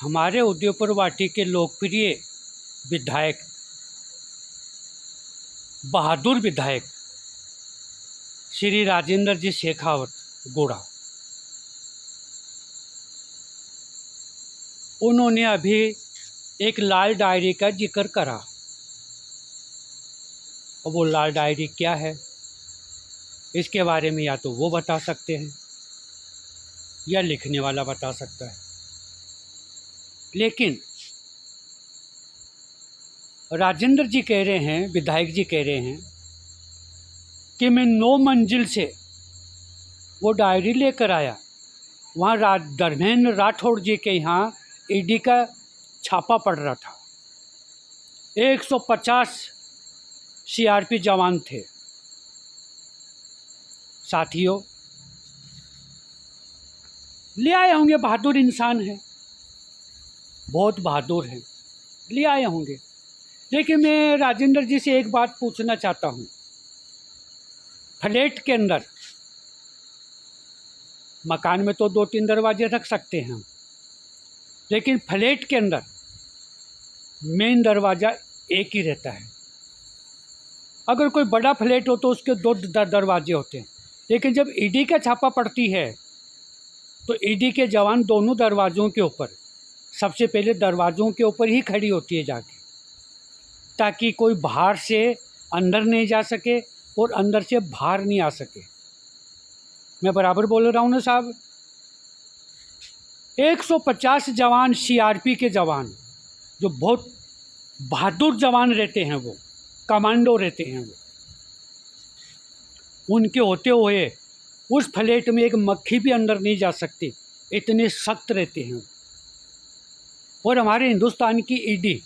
हमारे उदयपुर वाटी के लोकप्रिय विधायक, बहादुर विधायक श्री राजेंद्र जी शेखावत गोड़ा, उन्होंने अभी एक लाल डायरी का जिक्र करा। और वो लाल डायरी क्या है, इसके बारे में या तो वो बता सकते हैं या लिखने वाला बता सकता है। लेकिन राजेंद्र जी कह रहे हैं, विधायक जी कह रहे हैं कि मैं 9 मंजिल से वो डायरी लेकर आया। वहाँ धर्मेंद्र राठौड़ जी के यहाँ ईडी का छापा पड़ रहा था। 150 सीआरपी जवान थे। साथियों, ले आए होंगे, बहादुर इंसान है, बहुत बहादुर है, ले आए होंगे। लेकिन मैं राजेंद्र जी से एक बात पूछना चाहता हूँ। फ्लैट के अंदर, मकान में तो 2-3 दरवाजे रख सकते हैं हम, लेकिन फ्लैट के अंदर मेन दरवाज़ा एक ही रहता है। अगर कोई बड़ा फ्लैट हो तो उसके 2 दरवाजे होते हैं। लेकिन जब ईडी का छापा पड़ती है तो ईडी के जवान दोनों दरवाज़ों के ऊपर, सबसे पहले दरवाज़ों के ऊपर ही खड़ी होती है जाके, ताकि कोई बाहर से अंदर नहीं जा सके और अंदर से बाहर नहीं आ सके। मैं बराबर बोल रहा हूँ ना साहब? 150 जवान, सीआरपी के जवान, जो बहुत बहादुर जवान रहते हैं, वो कमांडो रहते हैं, उनके होते हुए उस फ्लैट में एक मक्खी भी अंदर नहीं जा सकती, इतने सख्त रहते हैं। और हमारे हिंदुस्तान की ईडी,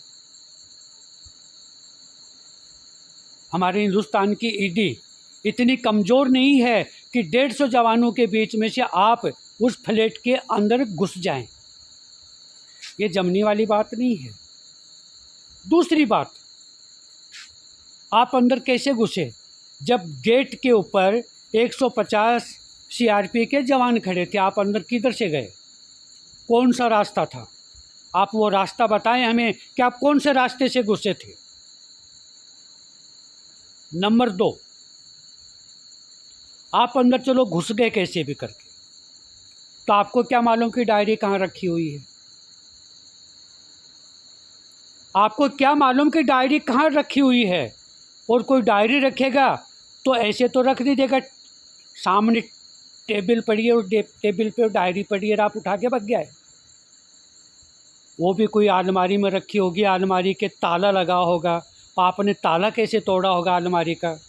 हमारे हिंदुस्तान की ईडी इतनी कमज़ोर नहीं है कि 150 जवानों के बीच में से आप उस फ्लैट के अंदर घुस जाएं। ये जमने वाली बात नहीं है। दूसरी बात, आप अंदर कैसे घुसे जब गेट के ऊपर 150 सीआरपी के जवान खड़े थे? आप अंदर किधर से गए? कौन सा रास्ता था? आप वो रास्ता बताएं हमें कि आप कौन से रास्ते से घुसे थे। नंबर 2, आप अंदर चलो घुस गए कैसे भी करके, तो आपको क्या मालूम कि डायरी कहाँ रखी हुई है? आपको क्या मालूम कि डायरी कहाँ रखी हुई है? और कोई डायरी रखेगा तो ऐसे तो रख नहीं देगा, सामने टेबल पड़ी है और टेबल पे डायरी पड़ी है और आप उठा के भाग गए। वो भी कोई अलमारी में रखी होगी, अलमारी के ताला लगा होगा, आपने ताला कैसे तोड़ा होगा अलमारी का?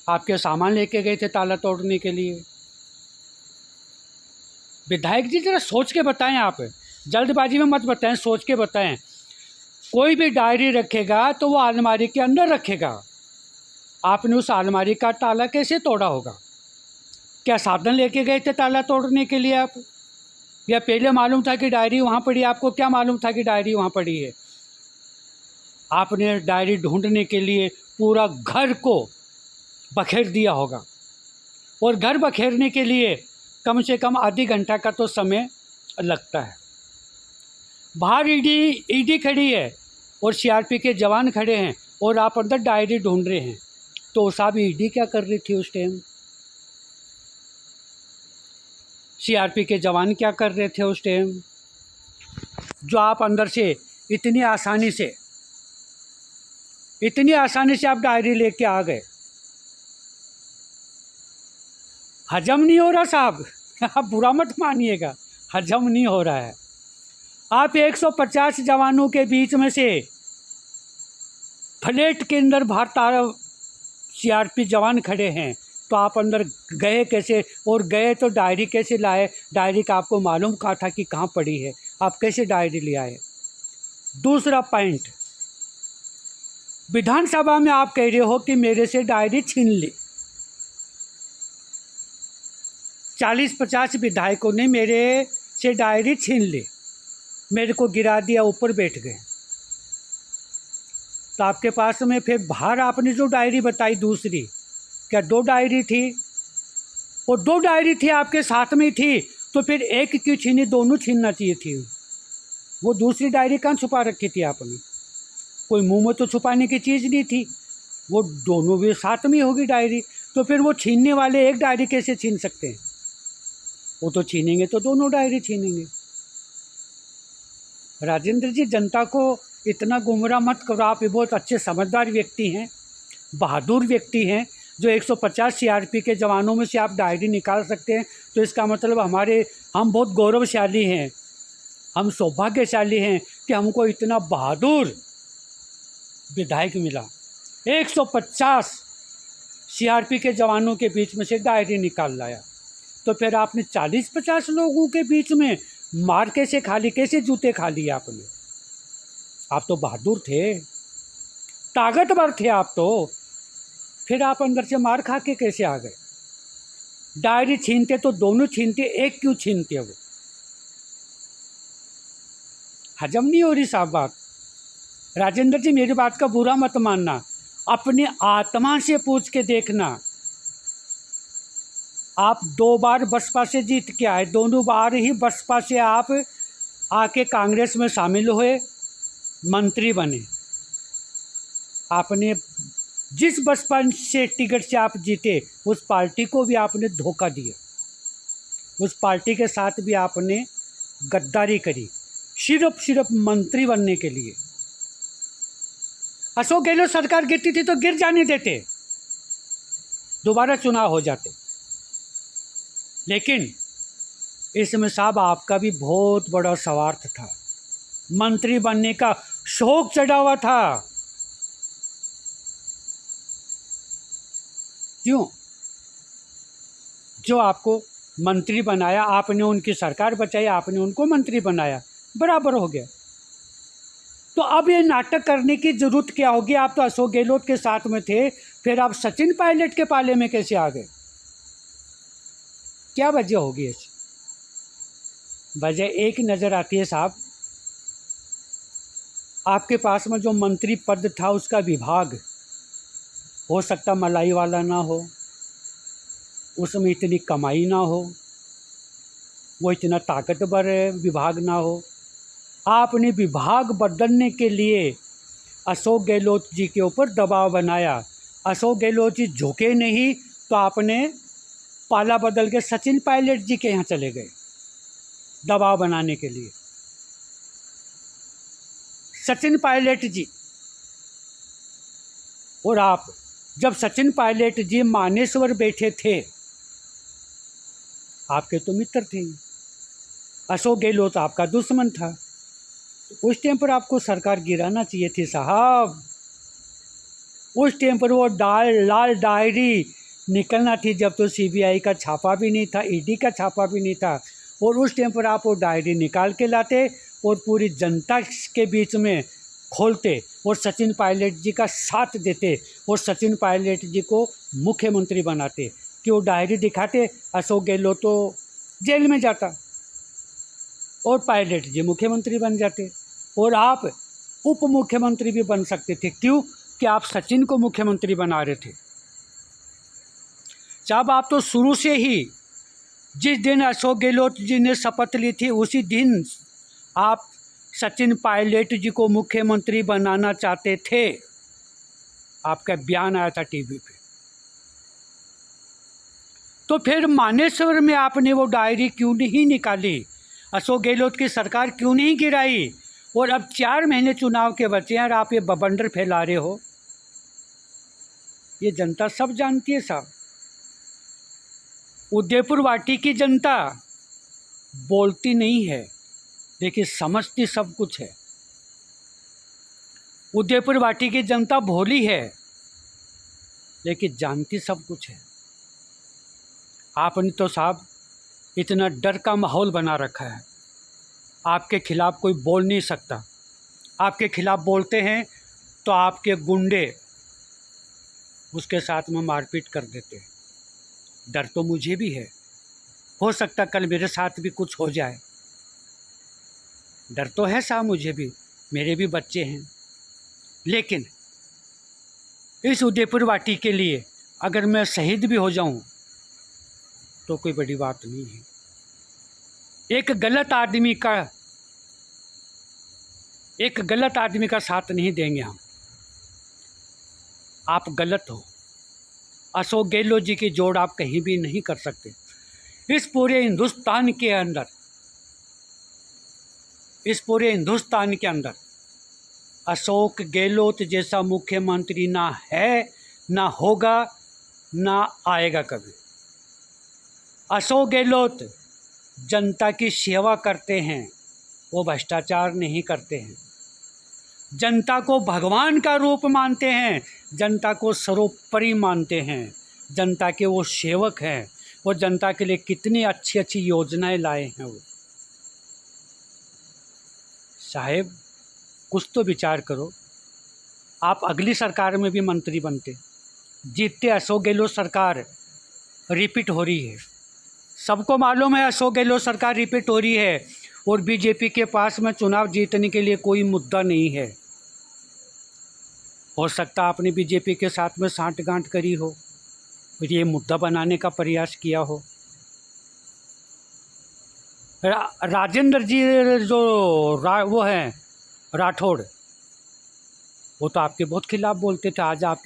आपके सामान लेके गए थे ताला तोड़ने के लिए। विधायक जी जरा सोच के बताएं, आप जल्दबाजी में मत बताएं, सोच के बताएं। कोई भी डायरी रखेगा तो वो अलमारी के अंदर रखेगा। आपने उस अलमारी का ताला कैसे तोड़ा होगा? क्या साधन लेके गए थे ताला तोड़ने के लिए आप? या पहले मालूम था कि डायरी वहाँ पड़ी? आपको क्या मालूम था कि डायरी वहाँ पड़ी है? आपने डायरी ढूंढने के लिए पूरा घर को बखेर दिया होगा, और घर बखेरने के लिए कम से कम आधी घंटा का तो समय लगता है। बाहर ईडी खड़ी है और सीआरपी के जवान खड़े हैं और आप अंदर डायरी ढूंढ रहे हैं, तो साहब ईडी क्या कर रही थी उस टाइम? सीआरपी के जवान क्या कर रहे थे उस टाइम, जो आप अंदर से इतनी आसानी से आप डायरी लेके आ गए? हजम नहीं हो रहा साहब, आप बुरा मत मानिएगा, हजम नहीं हो रहा है। आप 150 जवानों के बीच में से फ्लैट के अंदर बाहर सीआरपी जवान खड़े हैं, तो आप अंदर गए कैसे? और गए तो डायरी कैसे लाए? डायरी का आपको मालूम कहा था कि कहाँ पड़ी है? आप कैसे डायरी ले आए? दूसरा पॉइंट, विधानसभा में आप कह रहे हो कि मेरे से डायरी छीन ली। 40-50 विधायकों ने मेरे से डायरी छीन ली, मेरे को गिरा दिया, ऊपर बैठ गए। तो आपके पास में फिर बाहर आपने जो डायरी बताई दूसरी, क्या 2 डायरी थी? और 2 डायरी थी आपके साथ में थी, तो फिर एक क्यों छीनी? दोनों छीनना चाहिए थी। वो दूसरी डायरी कहाँ छुपा रखी थी आपने? कोई मुंह में तो छुपाने की चीज़ नहीं थी, वो दोनों भी साथ में होगी डायरी। तो फिर वो छीनने वाले एक डायरी कैसे छीन सकते हैं? वो तो छीनेंगे तो दोनों डायरी छीनेंगे। राजेंद्र जी, जनता को इतना गुमराह मत करो। आप ये बहुत अच्छे समझदार व्यक्ति हैं, बहादुर व्यक्ति हैं। जो 150 सीआरपी के जवानों में से आप डायरी निकाल सकते हैं, तो इसका मतलब हम बहुत गौरवशाली हैं, हम सौभाग्यशाली हैं कि हमको इतना बहादुर विधायक मिला। 150 सीआरपी के जवानों के बीच में से डायरी निकाल लाया। तो फिर आपने 40-50 लोगों के बीच में मार कैसे खा ली, कैसे जूते खा लिए आपने? आप तो बहादुर थे, ताकतवर थे आप तो। फिर आप अंदर से मार खा के कैसे आ गए? डायरी छीनते तो दोनों छीनते, एक क्यों छीनते? वो हजम नहीं हो रही साहब बात। राजेंद्र जी, मेरी बात का बुरा मत मानना, अपनी आत्मा से पूछ के देखना। आप 2 बार बसपा से जीत के आए, दोनों बार ही बसपा से आप आके कांग्रेस में शामिल हुए, मंत्री बने। आपने जिस बसपा से टिकट से आप जीते, उस पार्टी को भी आपने धोखा दिया, उस पार्टी के साथ भी आपने गद्दारी करी, सिर्फ मंत्री बनने के लिए। अशोक गहलोत सरकार गिरती थी तो गिर जाने देते, दोबारा चुनाव हो जाते। लेकिन इसमें साहब आपका भी बहुत बड़ा स्वार्थ था, मंत्री बनने का शौक चढ़ा हुआ था। क्यों? जो आपको मंत्री बनाया, आपने उनकी सरकार बचाई, आपने उनको मंत्री बनाया, बराबर हो गया। तो अब ये नाटक करने की जरूरत क्या होगी? आप तो अशोक गहलोत के साथ में थे, फिर आप सचिन पायलट के पाले में कैसे आ गए? क्या वजह होगी ऐसी? वजह एक नज़र आती है साहब, आपके पास में जो मंत्री पद था उसका विभाग हो सकता मलाई वाला ना हो, उसमें इतनी कमाई ना हो, वो इतना ताकतवर विभाग ना हो। आपने विभाग बदलने के लिए अशोक गहलोत जी के ऊपर दबाव बनाया। अशोक गहलोत जी झुके नहीं तो आपने पाला बदल के सचिन पायलट जी के यहाँ चले गए दबाव बनाने के लिए। सचिन पायलट जी और आप, जब सचिन पायलट जी मानेसर बैठे थे, आपके तो मित्र थे, अशोक गहलोत आपका दुश्मन था। उस टाइम पर आपको सरकार गिराना चाहिए थी साहब। उस टाइम पर वो लाल डायरी निकलना थी, जब तो सीबीआई का छापा भी नहीं था, ईडी का छापा भी नहीं था। और उस टाइम पर आप वो डायरी निकाल के लाते और पूरी जनता के बीच में खोलते और सचिन पायलट जी का साथ देते और सचिन पायलट जी को मुख्यमंत्री बनाते। कि वो डायरी दिखाते, अशोक गहलोत तो जेल में जाता और पायलट जी मुख्यमंत्री बन जाते और आप उप मुख्यमंत्री भी बन सकते थे। क्यों? कि आप सचिन को मुख्यमंत्री बना रहे थे। जब आप तो शुरू से ही, जिस दिन अशोक गहलोत जी ने शपथ ली थी उसी दिन आप सचिन पायलट जी को मुख्यमंत्री बनाना चाहते थे। आपका बयान आया था टीवी पे। तो फिर मानेसर में आपने वो डायरी क्यों नहीं निकाली? अशोक गहलोत की सरकार क्यों नहीं गिराई? और अब 4 महीने चुनाव के बचे हैं और आप ये बवंडर फैला रहे हो। ये जनता सब जानती है साहब। उदयपुर वाटी की जनता बोलती नहीं है लेकिन समझती सब कुछ है। उदयपुर वाटी की जनता भोली है लेकिन जानती सब कुछ है। आपने तो साहब इतना डर का माहौल बना रखा है, आपके खिलाफ कोई बोल नहीं सकता। आपके खिलाफ बोलते हैं तो आपके गुंडे उसके साथ में मारपीट कर देते हैं। डर तो मुझे भी है, हो सकता कल मेरे साथ भी कुछ हो जाए। डर तो है साहब मुझे भी, मेरे भी बच्चे हैं। लेकिन इस उदयपुर वाटी के लिए अगर मैं शहीद भी हो जाऊं तो कोई बड़ी बात नहीं है। एक गलत आदमी का एक गलत आदमी का साथ नहीं देंगे हम। आप गलत हो। अशोक गहलोत जी की जोड़ आप कहीं भी नहीं कर सकते। इस पूरे हिंदुस्तान के अंदर, इस पूरे हिंदुस्तान के अंदर अशोक गहलोत जैसा मुख्यमंत्री ना है, ना होगा, ना आएगा कभी। अशोक गहलोत जनता की सेवा करते हैं, वो भ्रष्टाचार नहीं करते हैं। जनता को भगवान का रूप मानते हैं, जनता को सर्वोपरि मानते हैं, जनता के वो सेवक हैं। वो जनता के लिए कितनी अच्छी अच्छी योजनाएं लाए हैं। वो साहेब कुछ तो विचार करो। आप अगली सरकार में भी मंत्री बनते, जीतते। अशोक गहलोत सरकार रिपीट हो रही है, सबको मालूम है अशोक गहलोत सरकार रिपीट हो रही है। और बीजेपी के पास में चुनाव जीतने के लिए कोई मुद्दा नहीं है। हो सकता आपने बीजेपी के साथ में सांठगांठ करी हो, फिर ये मुद्दा बनाने का प्रयास किया हो। राजेंद्र जी जो वो हैं राठौड़, वो तो आपके बहुत खिलाफ बोलते थे। आज आपके